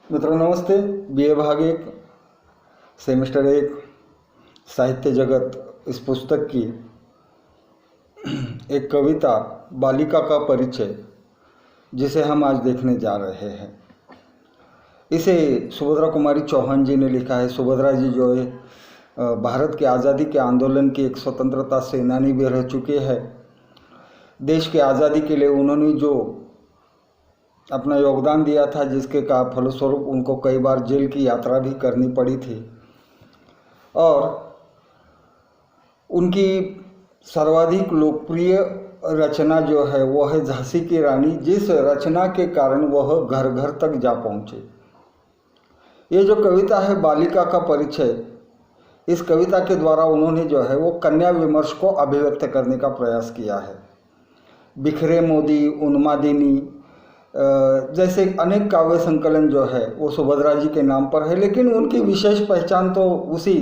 मित्रों नमस्ते। बीए भाग 1 सेमेस्टर 1 साहित्य जगत इस पुस्तक की एक कविता बालिका का परिचय जिसे हम आज देखने जा रहे हैं। इसे सुभद्रा कुमारी चौहान जी ने लिखा है। सुभद्रा जी जो है भारत की आज़ादी के आंदोलन की एक स्वतंत्रता सेनानी भी रह चुके हैं। देश की आज़ादी के लिए उन्होंने जो अपना योगदान दिया था, जिसके का फलस्वरूप उनको कई बार जेल की यात्रा भी करनी पड़ी थी। और उनकी सर्वाधिक लोकप्रिय रचना जो है वो है झांसी की रानी, जिस रचना के कारण वह घर घर तक जा पहुँचे। ये जो कविता है बालिका का परिचय, इस कविता के द्वारा उन्होंने जो है वो कन्या विमर्श को अभिव्यक्त करने का प्रयास किया है। बिखरे मोदी, उन्मादिनी जैसे अनेक काव्य संकलन जो है वो सुभद्रा जी के नाम पर है, लेकिन उनकी विशेष पहचान तो उसी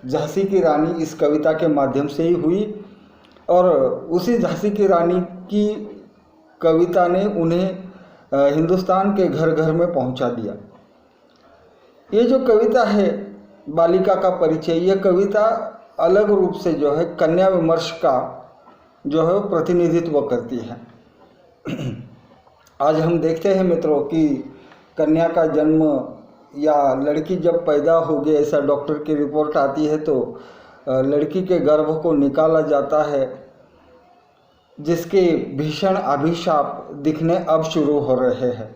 झांसी की रानी इस कविता के माध्यम से ही हुई। और उसी झांसी की रानी की कविता ने उन्हें हिंदुस्तान के घर घर में पहुंचा दिया। ये जो कविता है बालिका का परिचय, यह कविता अलग रूप से जो है कन्या विमर्श का जो है प्रतिनिधित्व करती है। आज हम देखते हैं मित्रों कि कन्या का जन्म या लड़की जब पैदा होगी ऐसा डॉक्टर की रिपोर्ट आती है तो लड़की के गर्भ को निकाला जाता है, जिसके भीषण अभिशाप दिखने अब शुरू हो रहे हैं।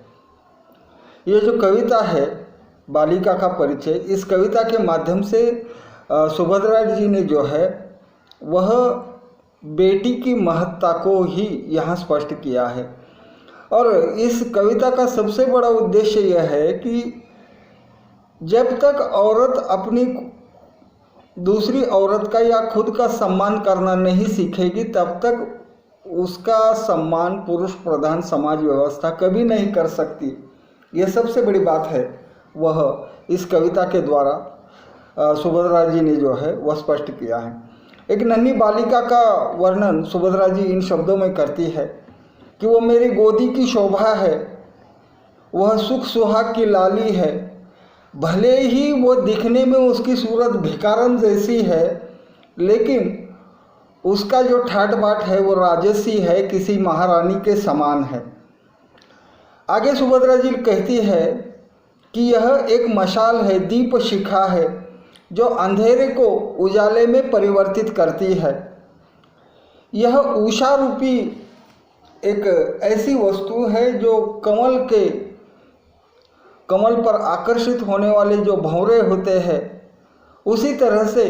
ये जो कविता है बालिका का परिचय, इस कविता के माध्यम से सुभद्रा जी ने जो है वह बेटी की महत्ता को ही यहाँ स्पष्ट किया है। और इस कविता का सबसे बड़ा उद्देश्य यह है कि जब तक औरत अपनी दूसरी औरत का या खुद का सम्मान करना नहीं सीखेगी, तब तक उसका सम्मान पुरुष प्रधान समाज व्यवस्था कभी नहीं कर सकती। यह सबसे बड़ी बात है, वह इस कविता के द्वारा सुभद्रा जी ने जो है वह स्पष्ट किया है। एक नन्ही बालिका का वर्णन सुभद्रा जी इन शब्दों में करती है कि वो मेरी गोदी की शोभा है, वह सुख सुहाग की लाली है। भले ही वो दिखने में उसकी सूरत भिखारन जैसी है, लेकिन उसका जो ठाट बाट है वो राजसी है, किसी महारानी के समान है। आगे सुभद्रा जी कहती है कि यह एक मशाल है, दीप शिखा है, जो अंधेरे को उजाले में परिवर्तित करती है। यह उषा रूपी एक ऐसी वस्तु है जो कमल पर आकर्षित होने वाले जो भंवरे होते हैं, उसी तरह से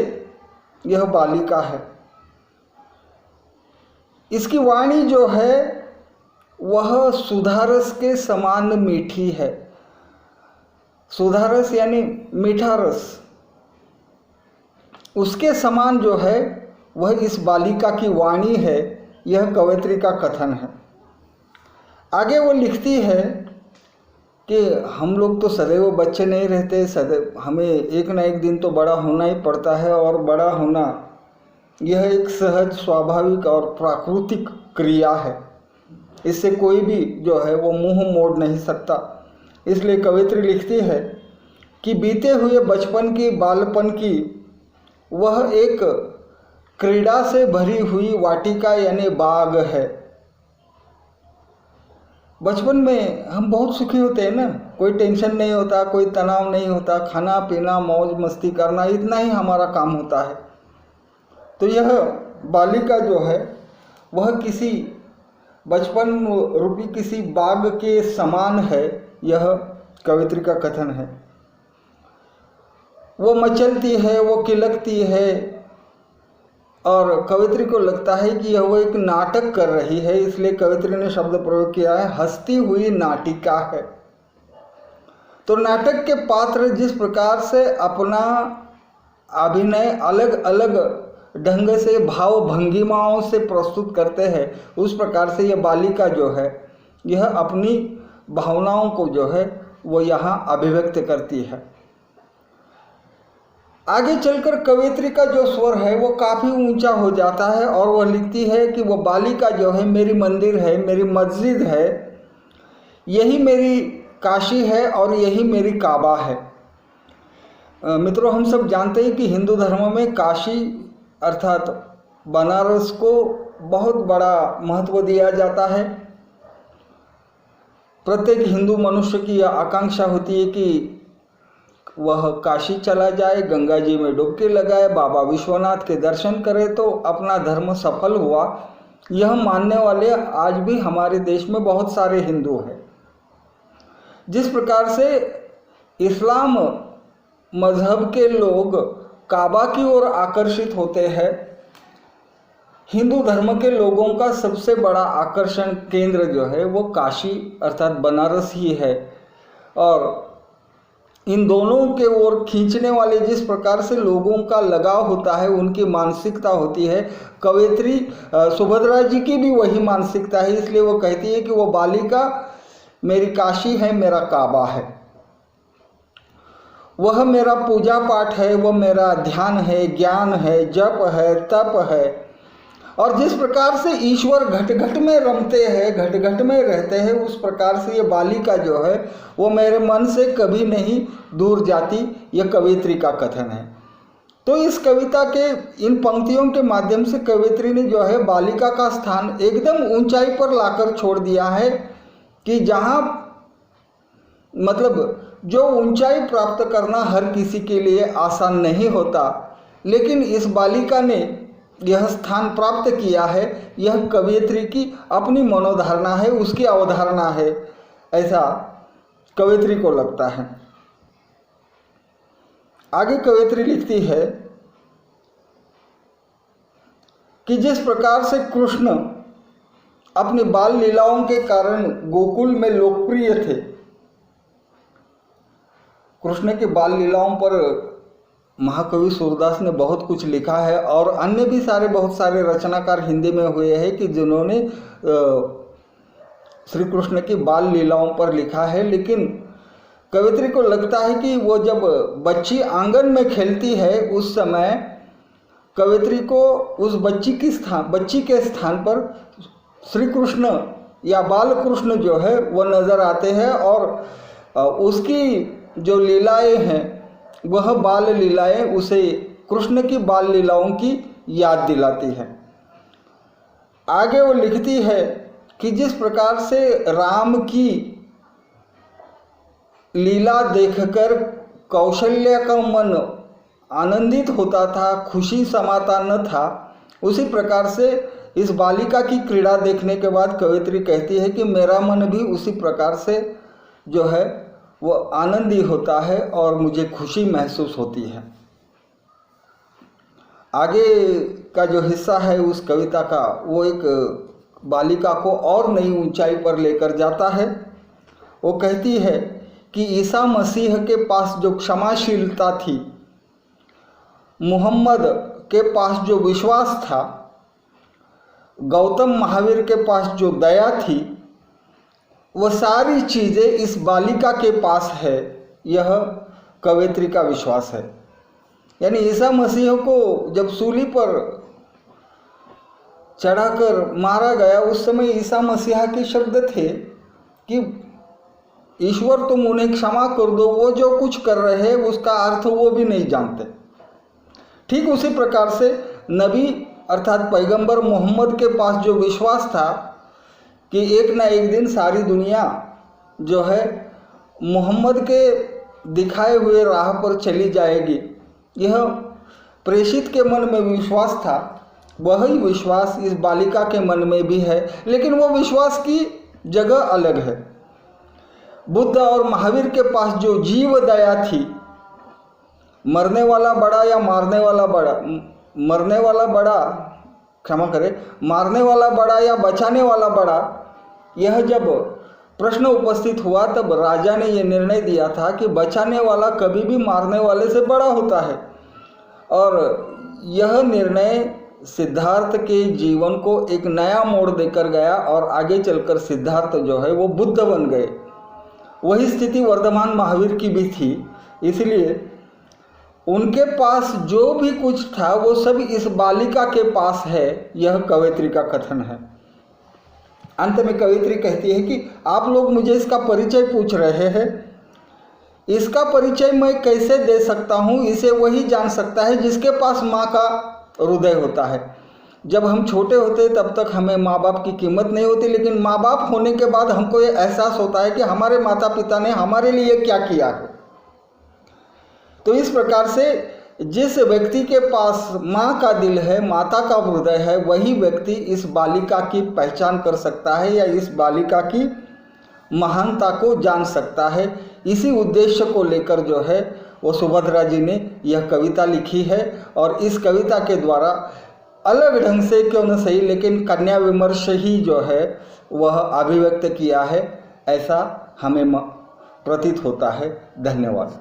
यह बालिका है। इसकी वाणी जो है वह सुधारस के समान मीठी है। सुधारस यानी मीठा रस, उसके समान जो है वह इस बालिका की वाणी है। यह कवयित्री का कथन है। आगे वो लिखती है कि हम लोग तो सदैव बच्चे नहीं रहते, सदैव हमें एक ना एक दिन तो बड़ा होना ही पड़ता है, और बड़ा होना यह एक सहज, स्वाभाविक और प्राकृतिक क्रिया है। इससे कोई भी जो है वो मुंह मोड़ नहीं सकता। इसलिए कवयित्री लिखती है कि बीते हुए बचपन की, बालपन की वह एक क्रीड़ा से भरी हुई वाटिका यानी बाग है। बचपन में हम बहुत सुखी होते हैं ना, कोई टेंशन नहीं होता, कोई तनाव नहीं होता, खाना पीना मौज मस्ती करना, इतना ही हमारा काम होता है। तो यह बालिका जो है वह किसी बचपन रूपी किसी बाग के समान है, यह कवयित्री का कथन है। वो मचलती है, वो किलकती है, और कवयित्री को लगता है कि यह वो एक नाटक कर रही है, इसलिए कवयित्री ने शब्द प्रयोग किया है हंसती हुई नाटिका है। तो नाटक के पात्र जिस प्रकार से अपना अभिनय अलग अलग ढंग से भाव भंगिमाओं से प्रस्तुत करते हैं, उस प्रकार से यह बालिका जो है यह अपनी भावनाओं को जो है वो यहाँ अभिव्यक्त करती है। आगे चलकर कवयित्री का जो स्वर है वो काफ़ी ऊंचा हो जाता है, और वह लिखती है कि वो बालिका जो है मेरी मंदिर है, मेरी मस्जिद है, यही मेरी काशी है और यही मेरी काबा है। मित्रों, हम सब जानते हैं कि हिंदू धर्म में काशी अर्थात बनारस को बहुत बड़ा महत्व दिया जाता है। प्रत्येक हिंदू मनुष्य की यह आकांक्षा होती है कि वह काशी चला जाए, गंगा जी में डुबकी लगाए, बाबा विश्वनाथ के दर्शन करे तो अपना धर्म सफल हुआ। यह मानने वाले आज भी हमारे देश में बहुत सारे हिंदू हैं। जिस प्रकार से इस्लाम मजहब के लोग काबा की ओर आकर्षित होते हैं, हिंदू धर्म के लोगों का सबसे बड़ा आकर्षण केंद्र जो है वो काशी अर्थात बनारस ही है। और इन दोनों के ओर खींचने वाले जिस प्रकार से लोगों का लगाव होता है, उनकी मानसिकता होती है। कवयित्री सुभद्रा जी की भी वही मानसिकता है, इसलिए वो कहती है कि वो बालिका मेरी काशी है, मेरा काबा है, वह मेरा पूजा पाठ है, वह मेरा ध्यान है, ज्ञान है, जप है, तप है। और जिस प्रकार से ईश्वर घट घट में रमते हैं, घट घट में रहते हैं, उस प्रकार से ये बालिका जो है वो मेरे मन से कभी नहीं दूर जाती। यह कवयित्री का कथन है। तो इस कविता के इन पंक्तियों के माध्यम से कवयित्री ने जो है बालिका का स्थान एकदम ऊंचाई पर लाकर छोड़ दिया है कि जहाँ मतलब जो ऊंचाई प्राप्त करना हर किसी के लिए आसान नहीं होता, लेकिन इस बालिका ने यह स्थान प्राप्त किया है। यह कवयित्री की अपनी मनोधारणा है, उसकी अवधारणा है, ऐसा कवयित्री को लगता है। आगे कवयित्री लिखती है कि जिस प्रकार से कृष्ण अपनी बाल लीलाओं के कारण गोकुल में लोकप्रिय थे, कृष्ण की बाल लीलाओं पर महाकवि सूरदास ने बहुत कुछ लिखा है और अन्य भी बहुत सारे रचनाकार हिंदी में हुए हैं कि जिन्होंने श्री कृष्ण की बाल लीलाओं पर लिखा है। लेकिन कवयित्री को लगता है कि वो जब बच्ची आंगन में खेलती है, उस समय कवयित्री को उस बच्ची के स्थान पर श्री कृष्ण या बाल कृष्ण जो है वो नज़र आते हैं और उसकी जो लीलाएं हैं वह बाल लीलाएं उसे कृष्ण की बाल लीलाओं की याद दिलाती है। आगे वो लिखती है कि जिस प्रकार से राम की लीला देखकर कौशल्या का मन आनंदित होता था, खुशी समाता न था, उसी प्रकार से इस बालिका की क्रीड़ा देखने के बाद कवयित्री कहती है कि मेरा मन भी उसी प्रकार से जो है वो आनंदी होता है और मुझे खुशी महसूस होती है। आगे का जो हिस्सा है उस कविता का वो एक बालिका को और नई ऊंचाई पर लेकर जाता है। वो कहती है कि ईसा मसीह के पास जो क्षमाशीलता थी, मोहम्मद के पास जो विश्वास था, गौतम महावीर के पास जो दया थी, वह सारी चीज़ें इस बालिका के पास है। यह कवयित्री का विश्वास है। यानी ईसा मसीह को जब सूली पर चढ़ाकर मारा गया, उस समय ईसा मसीह के शब्द थे कि ईश्वर तुम उन्हें क्षमा कर दो, वो जो कुछ कर रहे हैं उसका अर्थ वो भी नहीं जानते। ठीक उसी प्रकार से नबी अर्थात पैगंबर मोहम्मद के पास जो विश्वास था कि एक ना एक दिन सारी दुनिया जो है मोहम्मद के दिखाए हुए राह पर चली जाएगी, यह प्रेषित के मन में विश्वास था। वही विश्वास इस बालिका के मन में भी है, लेकिन वो विश्वास की जगह अलग है। बुद्ध और महावीर के पास जो जीव दया थी, मरने वाला बड़ा या मारने वाला बड़ा, मारने वाला बड़ा या बचाने वाला बड़ा, यह जब प्रश्न उपस्थित हुआ तब राजा ने यह निर्णय दिया था कि बचाने वाला कभी भी मारने वाले से बड़ा होता है। और यह निर्णय सिद्धार्थ के जीवन को एक नया मोड़ देकर गया और आगे चलकर सिद्धार्थ जो है वो बुद्ध बन गए। वही स्थिति वर्तमान महावीर की भी थी, इसलिए उनके पास जो भी कुछ था वो सब इस बालिका के पास है। यह कवयित्री का कथन है। अंत में कवियत्री कहती है कि आप लोग मुझे इसका परिचय पूछ रहे हैं, इसका परिचय मैं कैसे दे सकता हूँ, इसे वही जान सकता है जिसके पास माँ का हृदय होता है। जब हम छोटे होते तब तक हमें माँ बाप की कीमत नहीं होती, लेकिन माँ बाप होने के बाद हमको ये एहसास होता है कि हमारे माता पिता ने हमारे लिए क्या किया है। तो इस प्रकार से जिस व्यक्ति के पास माँ का दिल है, माता का हृदय है, वही व्यक्ति इस बालिका की पहचान कर सकता है या इस बालिका की महानता को जान सकता है। इसी उद्देश्य को लेकर जो है वो सुभद्रा जी ने यह कविता लिखी है, और इस कविता के द्वारा अलग ढंग से क्यों न सही, लेकिन कन्या विमर्श ही जो है वह अभिव्यक्त किया है, ऐसा हमें प्रतीत होता है। धन्यवाद।